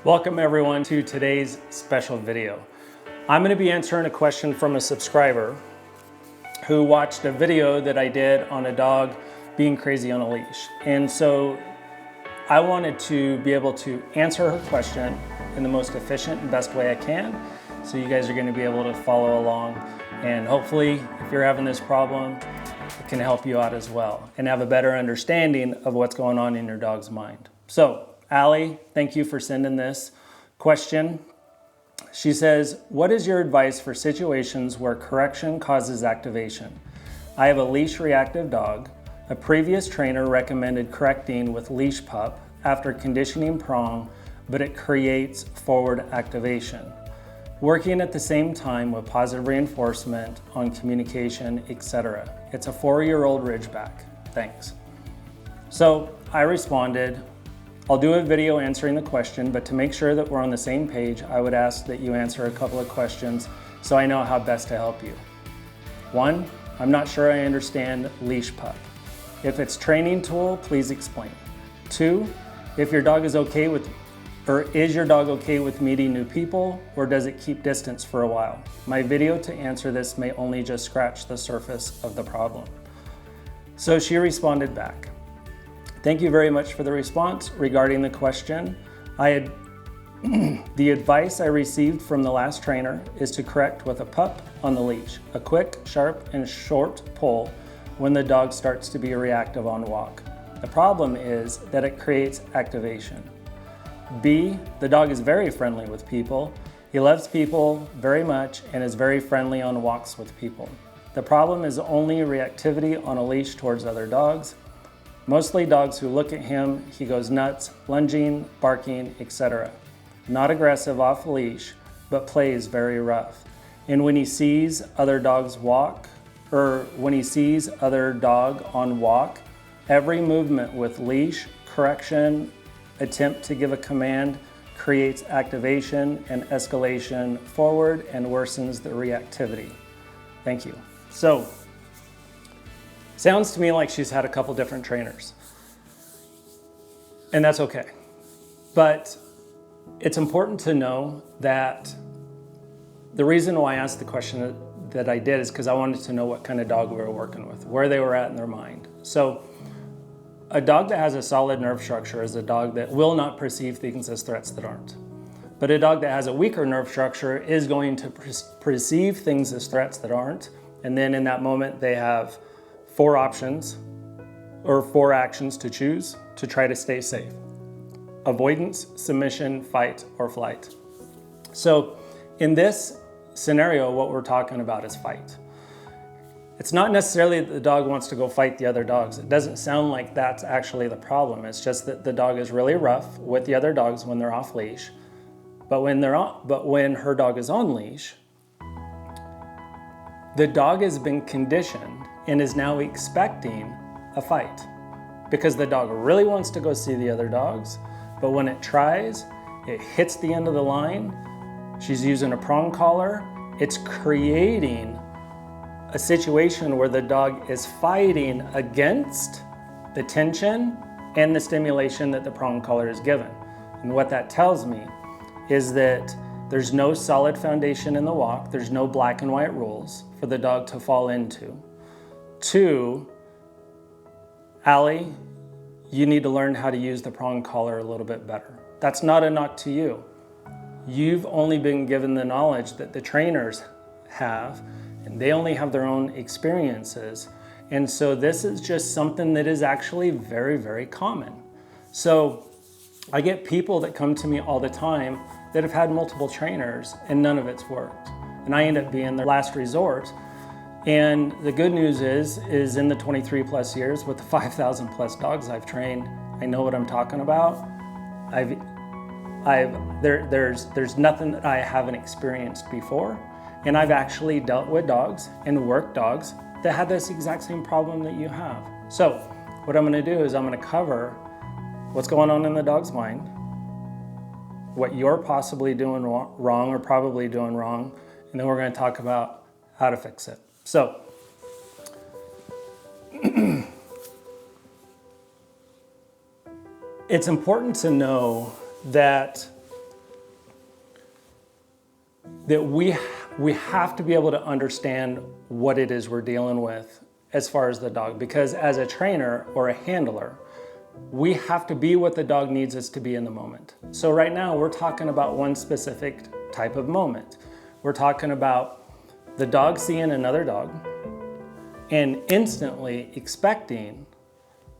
Welcome everyone to today's special video. I'm going to be answering a question from a subscriber who watched a video that I did on a dog being crazy on a leash. And so I wanted to be able to answer her question in the most efficient and best way I can. So you guys are going to be able to follow along, and hopefully if you're having this problem, it can help you out as well and have a better understanding of what's going on in your dog's mind. So Allie, thank you for sending this question. She says, what is your advice for situations where correction causes activation? I have a leash reactive dog. A previous trainer recommended correcting with leash pup after conditioning prong, but it creates forward activation. Working at the same time with positive reinforcement on communication, etc. It's a 4-year-old Ridgeback. Thanks. So I responded, I'll do a video answering the question, but to make sure that we're on the same page, I would ask that you answer a couple of questions so I know how best to help you. 1, I'm not sure I understand leash pup. If it's training tool, please explain. 2, if your dog is okay with, or is your dog okay with meeting new people, or does it keep distance for a while? My video to answer this may only just scratch the surface of the problem. So she responded back. Thank you very much for the response regarding the question. The advice I received from the last trainer is to correct with a pup on the leash, a quick, sharp, and short pull when the dog starts to be reactive on walk. The problem is that it creates activation. B, the dog is very friendly with people. He loves people very much and is very friendly on walks with people. The problem is only reactivity on a leash towards other dogs. Mostly dogs who look at him, he goes nuts, lunging, barking, etc. Not aggressive off leash, but plays very rough. And when he sees other dogs walk, or when he sees other dog on walk, every movement with leash, correction, attempt to give a command creates activation and escalation forward and worsens the reactivity. Thank you. So, sounds to me like she's had a couple different trainers, and that's okay. But it's important to know that the reason why I asked the question that I did is because I wanted to know what kind of dog we were working with, where they were at in their mind. So a dog that has a solid nerve structure is a dog that will not perceive things as threats that aren't. But a dog that has a weaker nerve structure is going to perceive things as threats that aren't. And then in that moment, they have 4 options or 4 actions to choose to try to stay safe: avoidance, submission, fight, or flight. So in this scenario, what we're talking about is fight. It's not necessarily that the dog wants to go fight the other dogs. It doesn't sound like that's actually the problem. It's just that the dog is really rough with the other dogs when they're off leash. But when her dog is on leash, the dog has been conditioned and is now expecting a fight because the dog really wants to go see the other dogs, but when it tries, it hits the end of the line. She's using a prong collar. It's creating a situation where the dog is fighting against the tension and the stimulation that the prong collar is given. And what that tells me is that there's no solid foundation in the walk. There's no black and white rules for the dog to fall into. 2, Allie, you need to learn how to use the prong collar a little bit better. That's not a knock to you. You've only been given the knowledge that the trainers have, and they only have their own experiences. And so this is just something that is actually very, very common. So I get people that come to me all the time that have had multiple trainers and none of it's worked. And I end up being their last resort. And the good news is in the 23 plus years with the 5,000 plus dogs I've trained, I know what I'm talking about. There's nothing that I haven't experienced before. And I've actually dealt with dogs and worked dogs that had this exact same problem that you have. So what I'm gonna do is I'm gonna cover what's going on in the dog's mind, what you're possibly doing wrong or probably doing wrong, and then we're gonna talk about how to fix it. So, it's important to know that that we have to be able to understand what it is we're dealing with as far as the dog, because as a trainer or a handler, we have to be what the dog needs us to be in the moment. So right now we're talking about one specific type of moment. We're talking about the dog seeing another dog and instantly expecting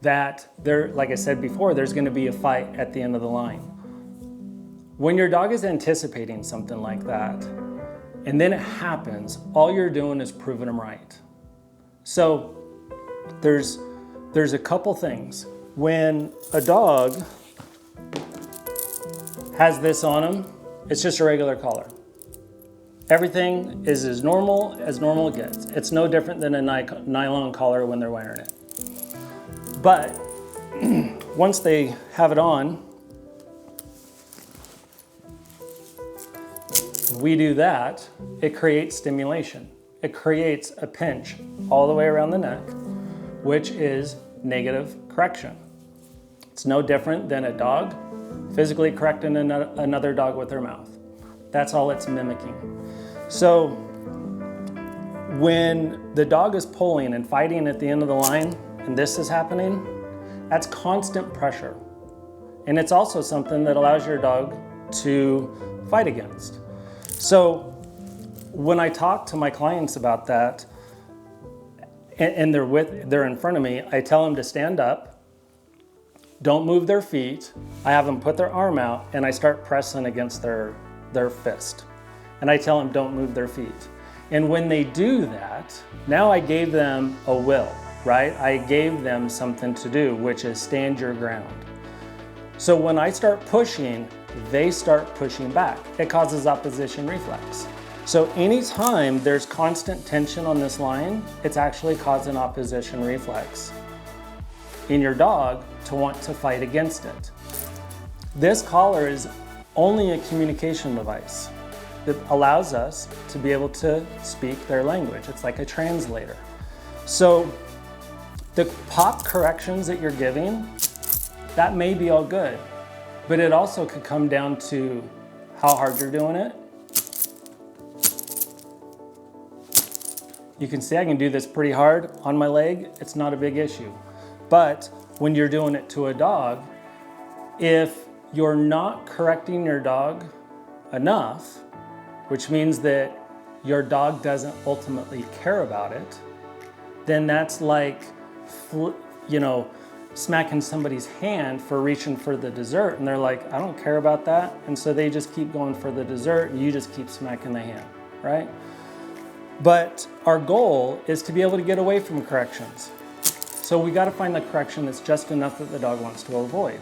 that there, like I said before, there's going to be a fight at the end of the line. When your dog is anticipating something like that, and then it happens, all you're doing is proving them right. So there's a couple things. When a dog has this on him, it's just a regular collar. Everything is as normal it gets. It's no different than a nylon collar when they're wearing it. But once they have it on, we do that, it creates stimulation. It creates a pinch all the way around the neck, which is negative correction. It's no different than a dog physically correcting another dog with their mouth. That's all it's mimicking. So when the dog is pulling and fighting at the end of the line, and this is happening, that's constant pressure. And it's also something that allows your dog to fight against. So when I talk to my clients about that, and they're in front of me, I tell them to stand up, don't move their feet. I have them put their arm out and I start pressing against their fist. And I tell them don't move their feet. And when they do that, now I gave them a will, right? I gave them something to do, which is stand your ground. So when I start pushing, they start pushing back. It causes opposition reflex. So anytime there's constant tension on this line, it's actually causing opposition reflex in your dog to want to fight against it. This collar is only a communication device that allows us to be able to speak their language. It's like a translator. So the pop corrections that you're giving, that may be all good, but it also could come down to how hard you're doing it. You can see I can do this pretty hard on my leg. It's not a big issue. But when you're doing it to a dog, if you're not correcting your dog enough, which means that your dog doesn't ultimately care about it, then that's like, smacking somebody's hand for reaching for the dessert. And they're like, I don't care about that. And so they just keep going for the dessert and you just keep smacking the hand, right? But our goal is to be able to get away from corrections. So we got to find the correction that's just enough that the dog wants to avoid.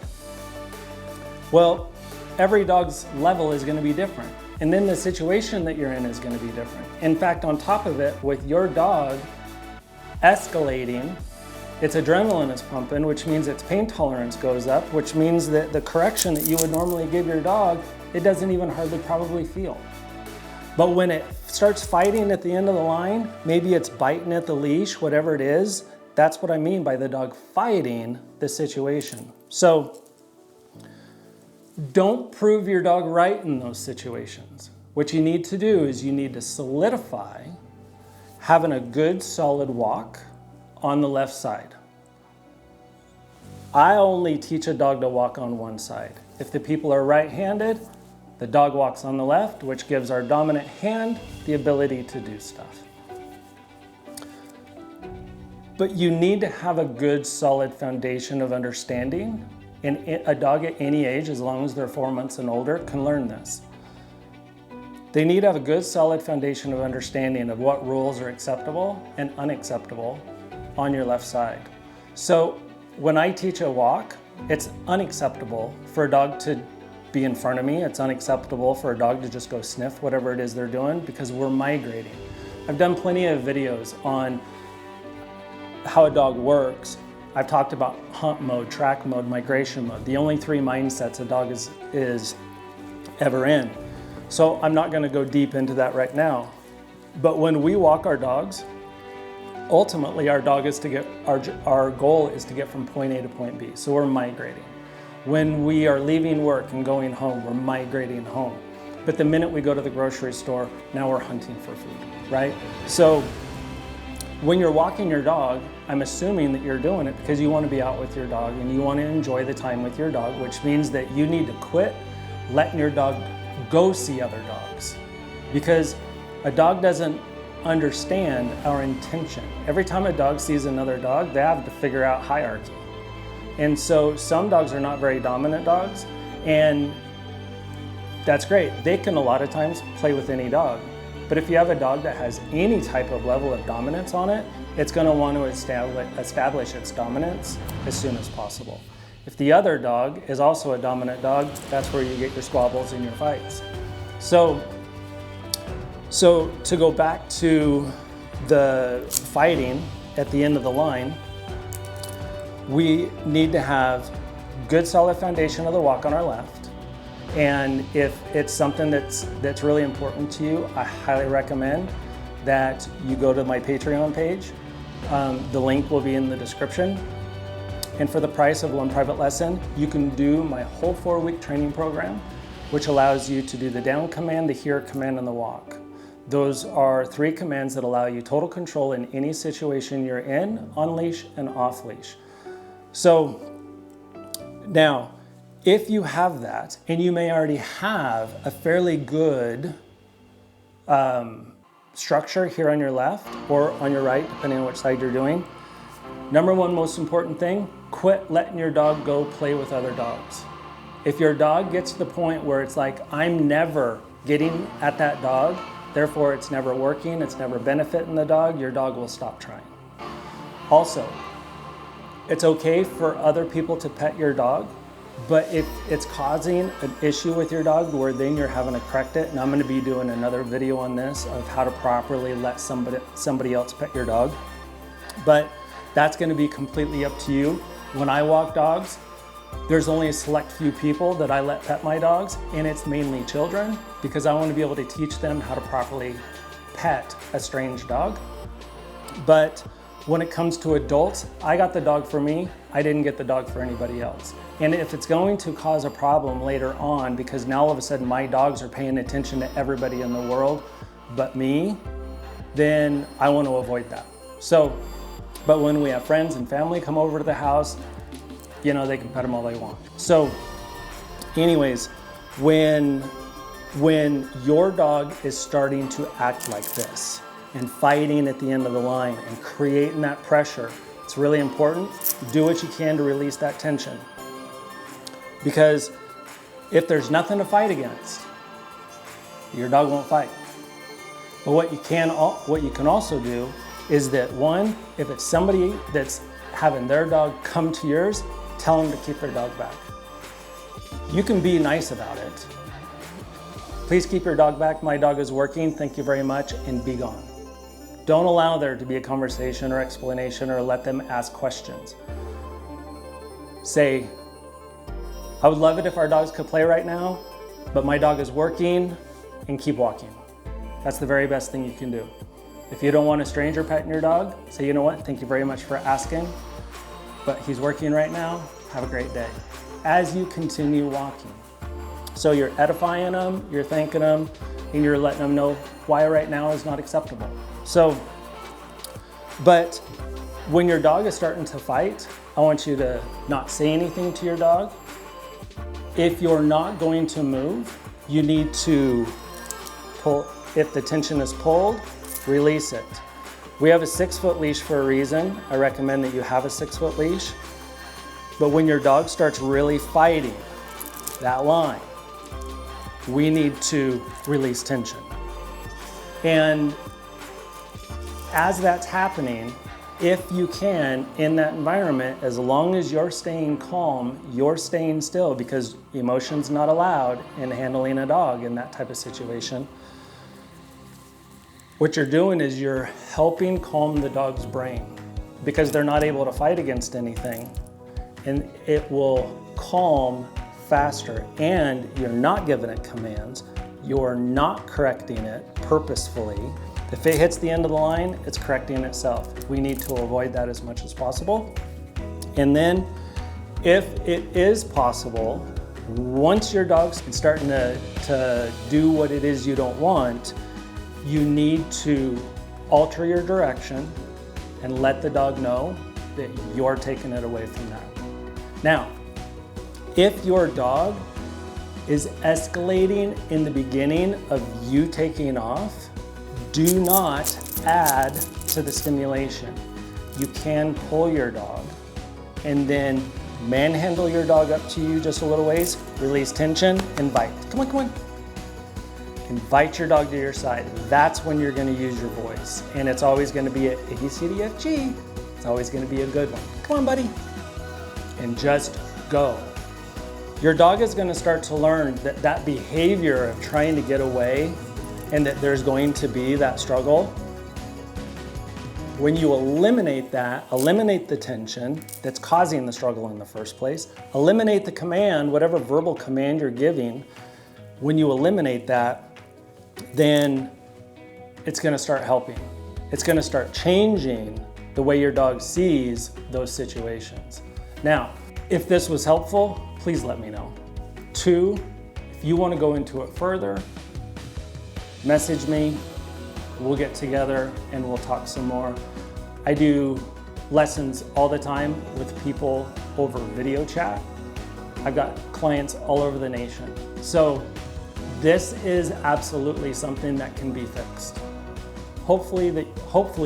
Well, every dog's level is going to be different. And then the situation that you're in is going to be different. In fact, on top of it, with your dog escalating, its adrenaline is pumping, which means its pain tolerance goes up, which means that the correction that you would normally give your dog, it doesn't even hardly probably feel. But when it starts fighting at the end of the line, maybe it's biting at the leash, whatever it is, that's what I mean by the dog fighting the situation. So don't prove your dog right in those situations. What you need to do is you need to solidify having a good solid walk on the left side. I only teach a dog to walk on one side. If the people are right-handed, the dog walks on the left, which gives our dominant hand the ability to do stuff. But you need to have a good solid foundation of understanding, and a dog at any age, as long as they're 4 months and older, can learn this. They need to have a good solid foundation of understanding of what rules are acceptable and unacceptable on your left side. So when I teach a walk, it's unacceptable for a dog to be in front of me. It's unacceptable for a dog to just go sniff whatever it is they're doing because we're migrating. I've done plenty of videos on how a dog works. I've talked about hunt mode, track mode, migration mode, the only 3 mindsets a dog is ever in. So I'm not going to go deep into that right now. But when we walk our dogs, ultimately our goal is to get from point A to point B. So we're migrating. When we are leaving work and going home, we're migrating home. But the minute we go to the grocery store, now we're hunting for food, right? So when you're walking your dog, I'm assuming that you're doing it because you want to be out with your dog and you want to enjoy the time with your dog, which means that you need to quit letting your dog go see other dogs, because a dog doesn't understand our intention. Every time a dog sees another dog, they have to figure out hierarchy. And so some dogs are not very dominant dogs, and that's great. They can a lot of times play with any dog. But if you have a dog that has any type of level of dominance on it, it's going to want to establish its dominance as soon as possible. If the other dog is also a dominant dog, that's where you get your squabbles and your fights. So to go back to the fighting at the end of the line, we need to have good solid foundation of the walk on our left. And if it's something that's really important to you, I highly recommend that you go to my Patreon page. The link will be in the description. And for the price of one private lesson, you can do my whole 4-week training program, which allows you to do the down command, the here command, and the walk. Those are 3 commands that allow you total control in any situation you're in, on leash and off leash. So now, if you have that, and you may already have a fairly good structure here on your left or on your right, depending on which side you're doing, number one most important thing, quit letting your dog go play with other dogs. If your dog gets to the point where it's like, I'm never getting at that dog, therefore it's never working, it's never benefiting the dog, your dog will stop trying. Also, it's okay for other people to pet your dog, but if it's causing an issue with your dog where then you're having to correct it, and I'm going to be doing another video on this of how to properly let somebody else pet your dog, but that's going to be completely up to you. When I walk dogs, there's only a select few people that I let pet my dogs, and it's mainly children, because I want to be able to teach them how to properly pet a strange dog. But when it comes to adults, I got the dog for me. I didn't get the dog for anybody else. And if it's going to cause a problem later on, because now all of a sudden my dogs are paying attention to everybody in the world but me, then I want to avoid that. So, but when we have friends and family come over to the house, you know, they can pet them all they want. So anyways, when your dog is starting to act like this and fighting at the end of the line and creating that pressure, it's really important. Do what you can to release that tension. Because if there's nothing to fight against, your dog won't fight. But what you can also do is that, one, if it's somebody that's having their dog come to yours, tell them to keep their dog back. You can be nice about it. Please keep your dog back. My dog is working. Thank you very much, and be gone. Don't allow there to be a conversation or explanation, or let them ask questions. Say, I would love it if our dogs could play right now, but my dog is working, and keep walking. That's the very best thing you can do. If you don't want a stranger petting your dog, say, you know what, thank you very much for asking, but he's working right now, have a great day. As you continue walking. So you're edifying them, you're thanking them, and you're letting them know why right now is not acceptable. So, but when your dog is starting to fight, I want you to not say anything to your dog. If you're not going to move, you need to pull. If the tension is pulled, release it. We have a 6-foot leash for a reason. I recommend that you have a 6-foot leash. But when your dog starts really fighting that line, we need to release tension. And as that's happening, if you can, in that environment, as long as you're staying calm, you're staying still, because emotion's not allowed in handling a dog in that type of situation. What you're doing is you're helping calm the dog's brain, because they're not able to fight against anything, and it will calm faster. And you're not giving it commands, you're not correcting it purposefully. If it hits the end of the line, it's correcting itself. We need to avoid that as much as possible. And then if it is possible Once your dog's starting to do what it is you don't want, you need to alter your direction and let the dog know that you're taking it away from that. Now, if your dog is escalating in the beginning of you taking off, do not add to the stimulation. You can pull your dog and then manhandle your dog up to you just a little ways, release tension, and bite. Come on, come on. Invite your dog to your side. That's when you're gonna use your voice. And it's always gonna be a A, B, C, D, F, G. It's always gonna be a good one. Come on, buddy. And just go. Your dog is gonna start to learn that that behavior of trying to get away and that there's going to be that struggle. When you eliminate that, eliminate the tension that's causing the struggle in the first place, eliminate the command, whatever verbal command you're giving, when you eliminate that, then it's gonna start helping. It's gonna start changing the way your dog sees those situations. Now, if this was helpful, please let me know. 2, if you wanna go into it further, message me, we'll get together and we'll talk some more. I do lessons all the time with people over video chat. I've got clients all over the nation. So this is absolutely something that can be fixed. Hopefully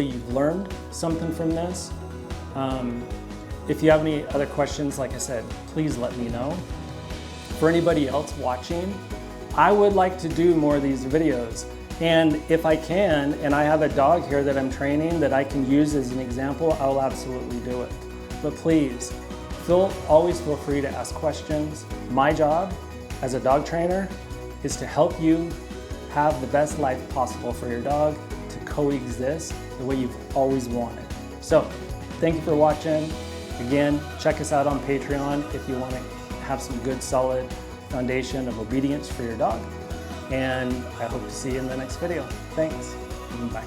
you've learned something from this. If you have any other questions, like I said, please let me know. For anybody else watching, I would like to do more of these videos. And if I can, and I have a dog here that I'm training that I can use as an example, I'll absolutely do it. But please, always feel free to ask questions. My job as a dog trainer is to help you have the best life possible for your dog, to coexist the way you've always wanted. So, thank you for watching. Again, check us out on Patreon if you want to have some good, solid foundation of obedience for your dog. And I hope to see you in the next video. Thanks, and bye.